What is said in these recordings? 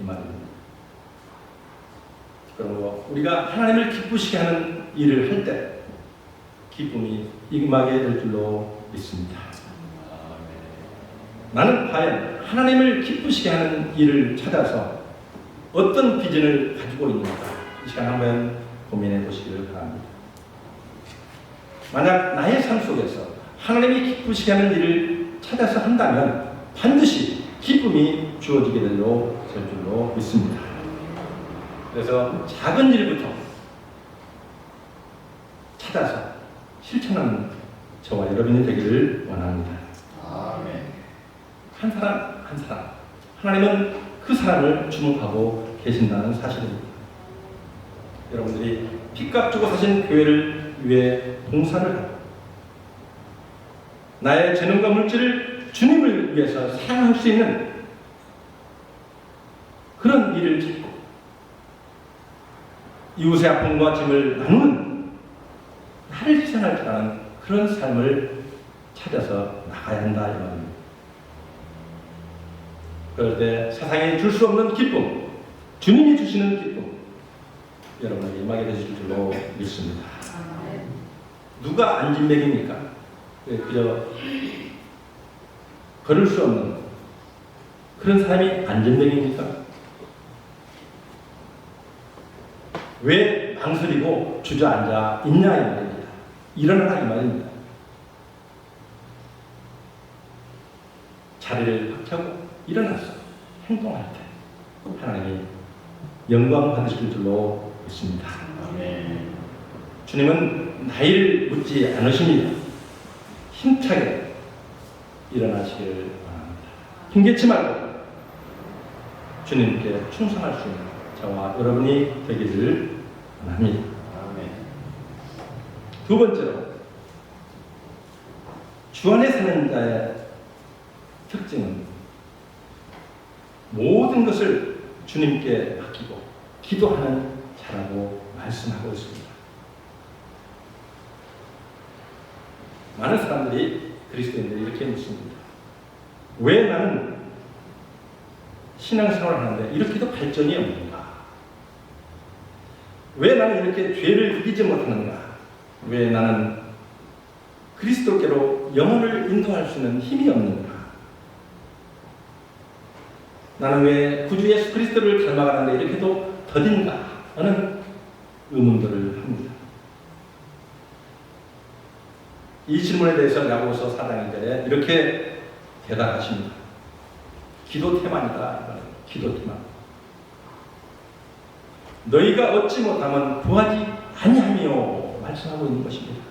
이 말입니다. 그러므로 우리가 하나님을 기쁘시게 하는 일을 할 때 기쁨이 임하게 될 줄로 믿습니다. 나는 과연 하나님을 기쁘시게 하는 일을 찾아서 어떤 비전을 가지고 있는가, 이 시간 한번 고민해 보시기를 바랍니다. 만약 나의 삶 속에서 하나님이 기쁘시게 하는 일을 찾아서 한다면 반드시 기쁨이 주어지게 될 줄로 믿습니다. 그래서 작은 일부터 찾아서 실천하는 저와 여러분이 되기를 원합니다. 아멘. 한 사람 한 사람 하나님은 그 사람을 주목하고 계신다는 사실입니다. 여러분들이 핏값 주고 사신 교회를 위해 봉사를 하고 나의 재능과 물질을 주님을 위해서 사용할 수 있는 그런 일을 찾고 이웃의 아픔과 짐을 나누는 나를 희생할 줄 아는 그런 삶을 찾아서 나가야 한다 이 말입니다. 그럴 때 세상에 줄 수 없는 기쁨, 주님이 주시는 기쁨 여러분에게 임하게 되실 줄로 믿습니다. 누가 안진뱅입니까? 그저 걸을 수 없는 그런 사람이 안진뱅입니까? 왜 망설이고 주저앉아 있냐 이 말입니다. 일어나라 이 말입니다. 자리를 박차고 일어나서 행동할 때 하나님이 영광 받으실 줄로 믿습니다. 아멘. 주님은 나이를 묻지 않으십니다. 힘차게 일어나시기를 바랍니다. 힘겹지 말고 주님께 충성할 수 있는 저와 여러분이 되기를 원합니다. 아멘. 두 번째로 주 안에 사는 자의 특징은 모든 것을 주님께 맡기고 기도하는 자라고 말씀하고 있습니다. 많은 사람들이 그리스도인들이 이렇게 묻습니다. 왜 나는 신앙생활을 하는데 이렇게도 발전이 없는가? 왜 나는 이렇게 죄를 이기지 못하는가? 왜 나는 그리스도께로 영혼을 인도할 수 있는 힘이 없는가? 나는 왜 구주 예수 그리스도를 닮아가는데 이렇게도 더딘가? 하는 의문들을 합니다. 이 질문에 대해서 야고보서 4장 2절에 이렇게 대답하십니다. 기도 태만이다. 기도 태만. 너희가 얻지 못하면 구하지 아니하며 말씀하고 있는 것입니다.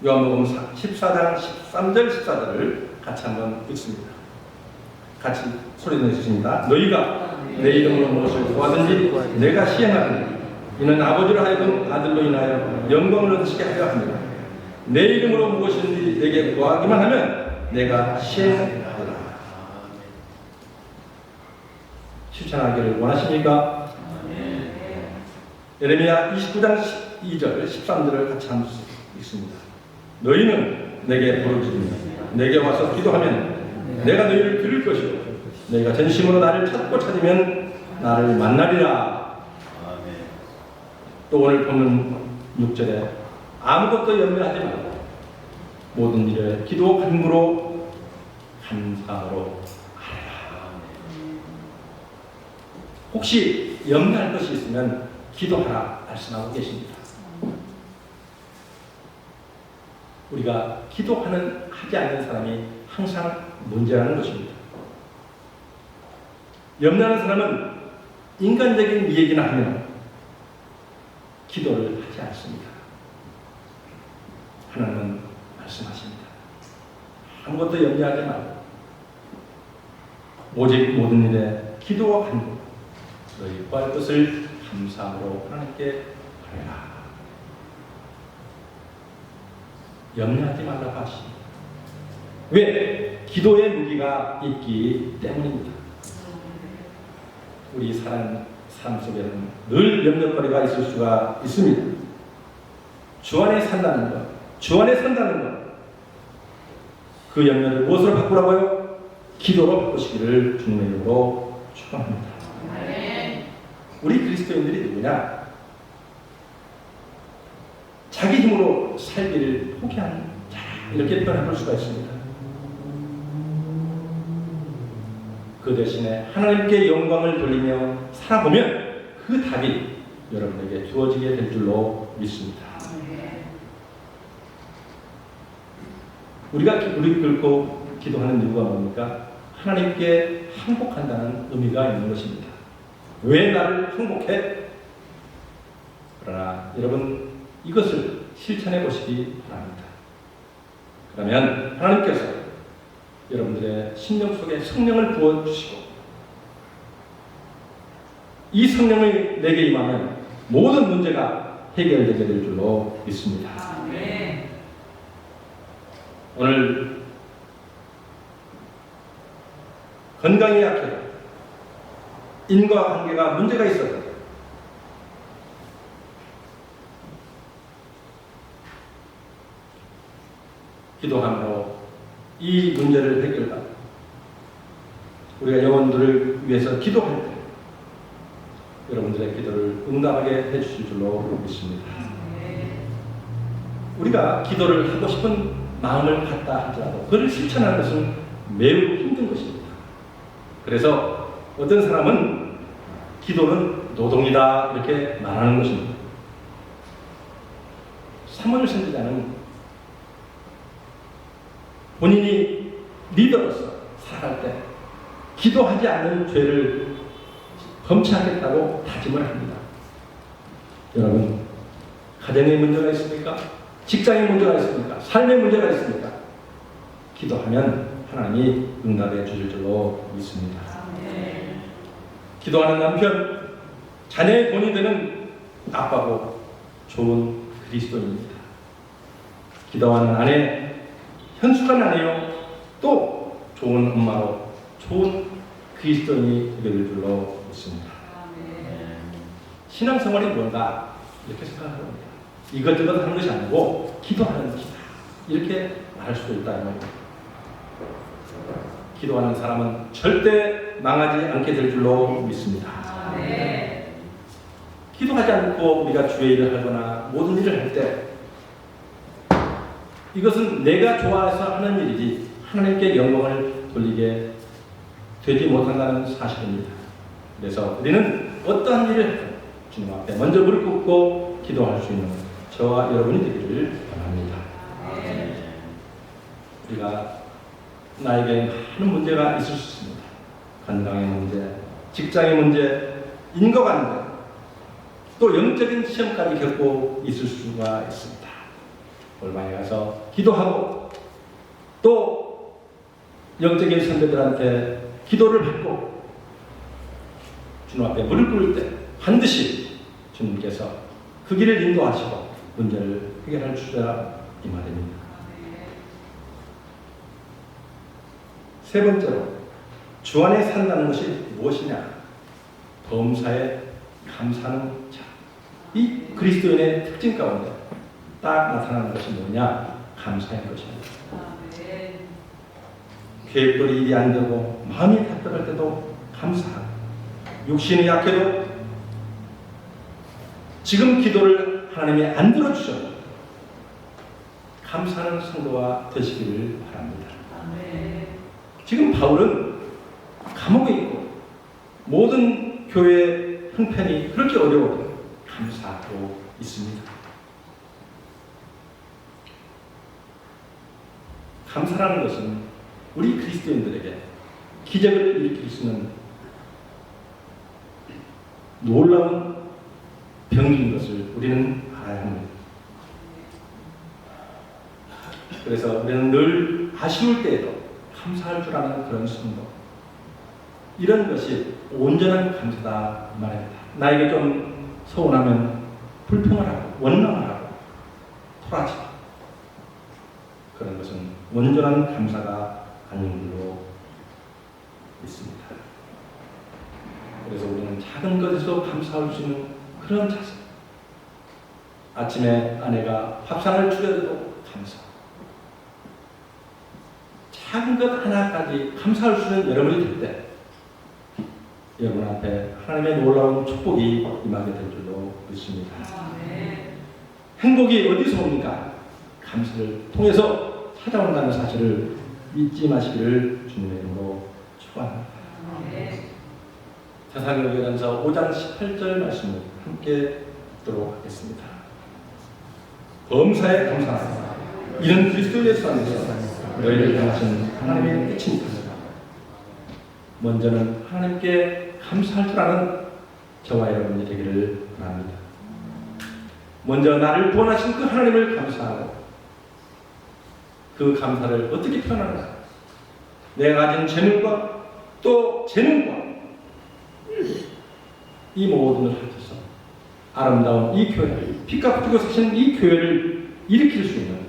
요한복음 14장 13절 14절을 같이 한번 읽습니다. 같이 소리 내주십니다. 너희가 내 이름으로 무엇을 구하든지 내가 시행하든지 이는 아버지로 하여금 아들로 인하여 영광을 얻으시게 하려 합니다. 내 이름으로 무엇이든지 내게 구하기만 하면 내가 시행하리라. 실천하기를 원하십니까? 예레미야 29장 2절 13절을 같이 한번 읽습니다. 너희는 내게 부르짖으며 내게 와서 기도하면 내가 너희를 들을 것이요 너희가 전심으로 나를 찾고 찾으면 나를 만나리라. 또 오늘 보는 6절에 아무것도 염려하지 말고 모든 일에 기도 간구로 감사로 하라. 혹시 염려할 것이 있으면 기도하라 말씀하고 계십니다. 우리가 하지 않는 사람이 항상 문제라는 것입니다. 염려하는 사람은 인간적인 얘기나 하면 기도를 하지 않습니다. 하나님은 말씀하십니다. 아무것도 염려하지 말고 오직 모든 일에 기도와 간구 너희 구할 것을 감사함으로 하나님께 하라. 염려하지 말라고 하십니다. 왜? 기도의 무기가 있기 때문입니다. 우리 삶 속에는 늘 염려거리가 있을 수가 있습니다. 주 안에 산다는 것, 주 안에 산다는 것, 그 염려를 무엇으로 바꾸라고요? 기도로 바꾸시기를 주님의 이름으로 축원합니다. 우리 그리스도인들이 누구냐? 자기 힘으로 살기를 포기한 자, 이렇게 표현해 볼 수가 있습니다. 그 대신에 하나님께 영광을 돌리며 살아보면 그 답이 여러분에게 주어지게 될 줄로 믿습니다. 우리가 무릎 꿇고 기도하는 이유가 뭡니까? 하나님께 항복한다는 의미가 있는 것입니다. 왜 나를 항복해? 그러나 여러분 이것을 실천해 보시기 바랍니다. 그러면 하나님께서 여러분들의 심령 속에 성령을 부어주시고 이 성령을 내게 임하면 모든 문제가 해결되게 될 줄로 믿습니다. 오늘 건강이 약해도 인과관계가 문제가 있어도 기도함으로 이 문제를 해결받고 우리가 영혼들을 위해서 기도할 때 여러분들의 기도를 응답하게 해주실 줄로 믿습니다. 우리가 기도를 하고 싶은 마음을 갖다 하더라도 그를 실천하는 것은 매우 힘든 것입니다. 그래서 어떤 사람은 기도는 노동이다 이렇게 말하는 것입니다. 사무엘 선지자는 본인이 리더로서 살아갈 때 기도하지 않는 죄를 범치 않겠다고 다짐을 합니다. 여러분, 가정에 문제가 있습니까? 직장에 문제가 있습니까? 삶에 문제가 있습니까? 기도하면 하나님이 응답해 주실 줄로 믿습니다. 기도하는 남편, 자녀의 본이 되는 아빠고 좋은 그리스도인입니다. 기도하는 아내, 현숙한 아내요, 또 좋은 엄마로 좋은 그리스도인이 되게 될 줄로 믿습니다. 신앙생활이 뭔가 이렇게 생각합니다. 이것저것 하는 것이 아니고 기도하는 것이다. 이렇게 말할 수도 있다. 기도하는 사람은 절대 망하지 않게 될 줄로 믿습니다. 기도하지 않고 우리가 주의 일을 하거나 모든 일을 할 때 이것은 내가 좋아해서 하는 일이지 하나님께 영광을 돌리게 되지 못한다는 사실입니다. 그래서 우리는 어떠한 일을 하든 주님 앞에 먼저 무릎 꿇고 기도할 수 있는 저와 여러분이 되기를 바랍니다. 우리가 나에게 많은 문제가 있을 수 있습니다. 건강의 문제, 직장의 문제, 인과관계, 또 영적인 시험까지 겪고 있을 수가 있습니다. 골방에 가서 기도하고 또 영적인 선배들한테 기도를 받고 주님 앞에 무릎 꿇을 때 반드시 주님께서 그 길을 인도하시고 문제를 해결할 주시라 이 말입니다. 세 번째로 주 안에 산다는 것이 무엇이냐? 범사에 감사하는 자. 이 그리스도인의 특징 가운데 딱 나타나는 것이 뭐냐? 감사의 것입니다. 계획대로 일이 안 되고 마음이 답답할 때도 감사하고 육신이 약해도 지금 기도를 하나님이 안 들어주셔도 감사하는 성도가 되시기를 바랍니다. 지금 바울은 감옥에 있고 모든 교회 형편이 그렇게 어려워도 감사하고 있습니다. 감사라는 것은 우리 그리스도인들에게 기적을 일으킬 수 있는 놀라운 병기인 것을 우리는 알아야 합니다. 그래서 우리는 늘 아쉬울 때에도 감사할 줄 아는 그런 성도, 이런 것이 온전한 감사다 말입니다. 나에게 좀 서운하면 불평을 하고 원망을 하고 토라지고 그런 것은 온전한 감사가 아닌 걸로 믿습니다. 그래서 우리는 작은 것에서 감사할 수 있는 그런 자세. 아침에 아내가 밥상을 차려도 감사. 작은 것 하나까지 감사할 수 있는 여러분이 될 때 여러분 앞에 하나님의 놀라운 축복이 임하게 될 줄로 믿습니다. 행복이 어디서 옵니까? 감사를 통해서 찾아온다는 사실을 잊지 마시기를 주님의 이름으로 축원합니다. 사사기도전서 5장 18절 말씀을 함께 듣도록 하겠습니다. 범사에 감사하라. 이는 그리스도 예수 안에서 너희를 향하신 하나님의 뜻입니다. 먼저는 하나님께 감사할 줄 아는 저와 여러분이 되기를 바랍니다. 먼저 나를 구원하신 그 하나님을 감사하고 그 감사를 어떻게 표현하는가? 내가 가진 재물과 또 재능과 이 모든을 합쳐서 아름다운 이 교회, 피값 주고 사신 이 교회를 일으킬 수 있는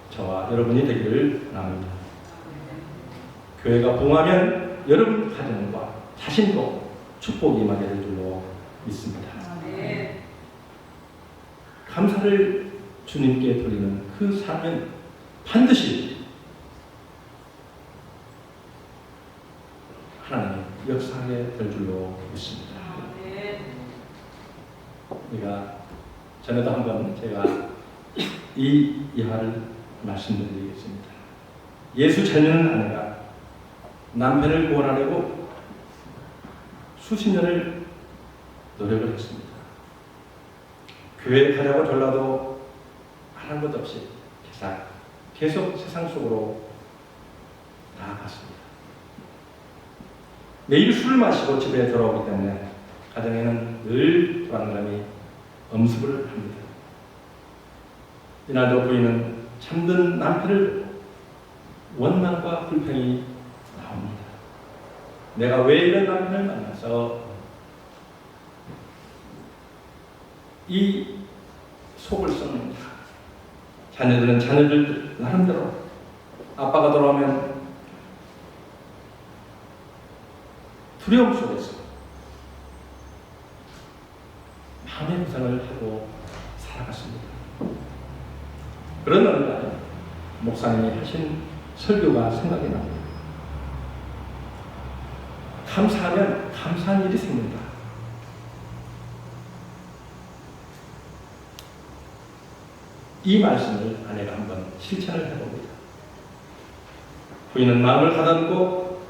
저와 여러분이 되기를 바랍니다. 교회가 부흥하면 여러분 가정과 자신도 축복이 임하게 될 줄로 믿습니다. 감사를 주님께 돌리는 그 삶은 반드시 하나님의 역사하게 될 줄로 믿습니다. 우리가 전에도 한번 제가 이 이하를 말씀드리겠습니다. 예수 잘 믿는 아내가 남편을 구원하려고 수십 년을 노력을 했습니다. 교회에 가자고 졸라도 하는 것 없이 계속 세상 속으로 나아갔습니다. 매일 술을 마시고 집에 돌아오기 때문에 가정에는 늘 불안감이 엄습을 합니다. 이날도 부인은 참든 남편을 원망과 불평이 나옵니다. 내가 왜 이런 남편을 만나서 이 속을 썩는가? 자녀들은 자녀들 나름대로 아빠가 돌아오면 두려움 속에서 마음의 구상을 하고 살아갔습니다. 그런 어느 날 목사님이 하신 설교가 생각이 납니다. 감사하면 감사한 일이 생긴다. 이 말씀을 아내가 한번 실천을 해봅니다. 부인은 마음을 가다듬고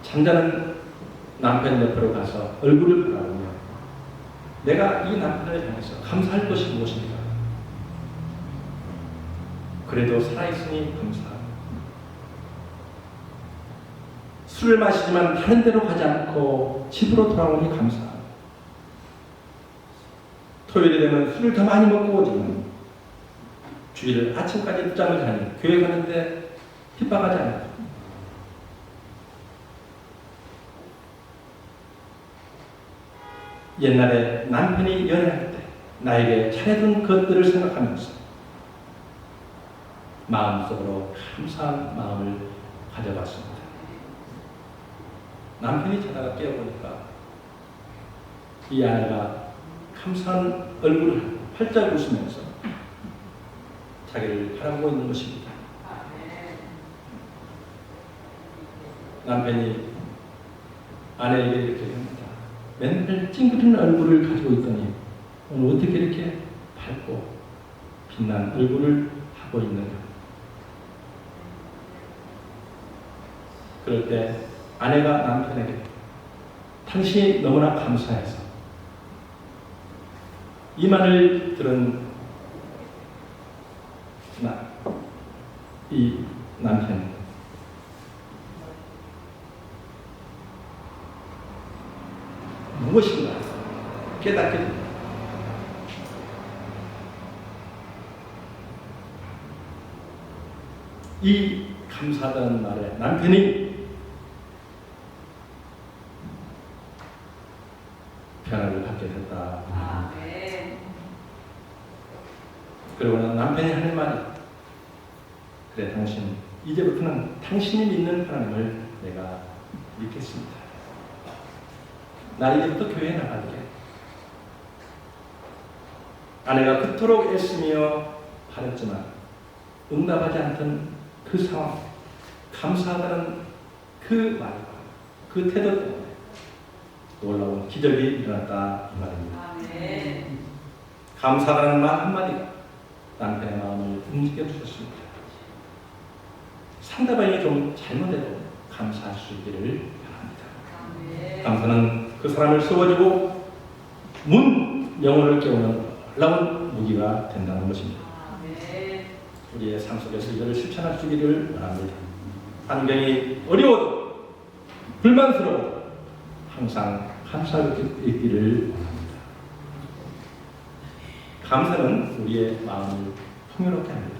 잠자는 남편 옆으로 가서 얼굴을 바라보며 내가 이 남편을 향해서 감사할 것이 무엇입니까? 그래도 살아있으니 감사합니다. 술을 마시지만 다른 데로 가지 않고 집으로 돌아오니 감사합니다. 토요일이 되면 술을 더 많이 먹고 오지만 주일 아침까지 늦잠을 자니 교회 가는데 핍박하지 않아요. 옛날에 남편이 연애할 때 나에게 잘해준 것들을 생각하면서 마음속으로 감사한 마음을 가져봤습니다. 남편이 자다가 깨어보니까 이 아내가 감사한 얼굴을 활짝 웃으면서 자기를 바라보고 있는 것입니다. 남편이 아내에게 이렇게 합니다. 맨날 찡그린 얼굴을 가지고 있더니 오늘 어떻게 이렇게 밝고 빛난 얼굴을 하고 있는가? 그럴 때 아내가 남편에게 당신이 너무나 감사해서 이 말을 들은 이 남편 무엇인가 깨닫게 됩니다. 이 감사하다는 말에 남편이 변화를 갖게 됐다. 그러고는 남편이 하는 말이 그래 당신 이제부터는 당신이 믿는 하나님을 내가 믿겠습니다. 나 이제부터 교회에 나갈게. 아내가 그토록 애쓰며 바랬지만 응답하지 않던 그 상황, 감사하다는 그 말과 그 태도 때문에 놀라운 기적이 일어났다 이 말입니다. 아멘. 감사하다는 말 한마디가 남편의 마음을 움직여 주셨습니다. 상대방이 좀 잘못해도 감사할 수 있기를 바랍니다. 아멘. 감사는 그 사람을 세워주고 영혼을 깨우는 놀라운 무기가 된다는 것입니다. 아멘. 우리의 삶 속에서 이것을 실천할 수 있기를 원합니다. 환경이 어려워도 불만스러워도 항상 감사하고 있기를 원합니다. 감사는 우리의 마음을 풍요롭게 합니다.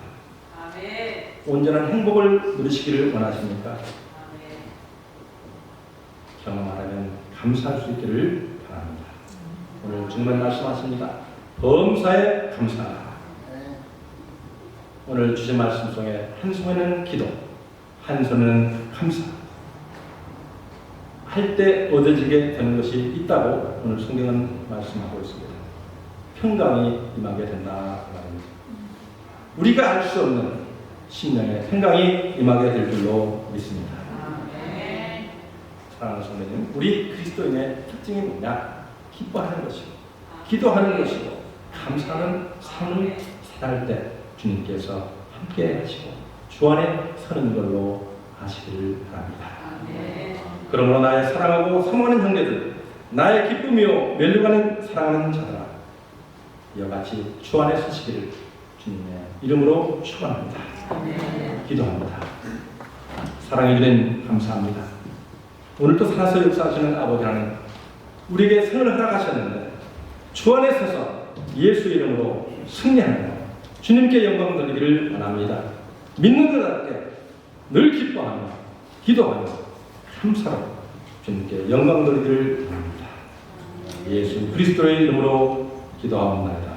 아멘. 온전한 행복을 누리시기를 원하십니까? 아멘. 경험하려면 감사할 수 있기를 바랍니다. 오늘 주님은 말씀하십니다. 범사에 감사하라. 오늘 주신 말씀 속에 한 손에는 기도, 한 손에는 감사. 할 때 얻어지게 되는 것이 있다고 오늘 성경은 말씀하고 있습니다. 평강이 임하게 된다 말입니다. 우리가 알 수 없는 심령의 평강이 임하게 될 줄로 믿습니다. 아멘. 사랑하는 성도님, 우리 그리스도인의 특징이 뭐냐? 기뻐하는 것이고, 기도하는 것이고, 감사하는 삶을 살아갈 때 주님께서 함께 하시고 주 안에 서는 걸로 하시기를 바랍니다. 아멘. 그러므로 나의 사랑하고 사모하는 형제들, 나의 기쁨이요 멸류관은 사랑하는 자들아, 이와 같이 주 안에 서시기를 주님의 이름으로 축원합니다. 아멘. 기도합니다. 사랑해 주님 감사합니다. 오늘도 살아서 역사하시는 아버지 하나님, 우리에게 생을 허락하셨는데 주 안에 서서 예수 이름으로 승리하며 주님께 영광 돌리기를 원합니다. 믿는 자답게 늘 기뻐하며 기도하며 감사로 주님께 영광 돌리기를 원합니다. 예수 그리스도의 이름으로 기도하옵나이다.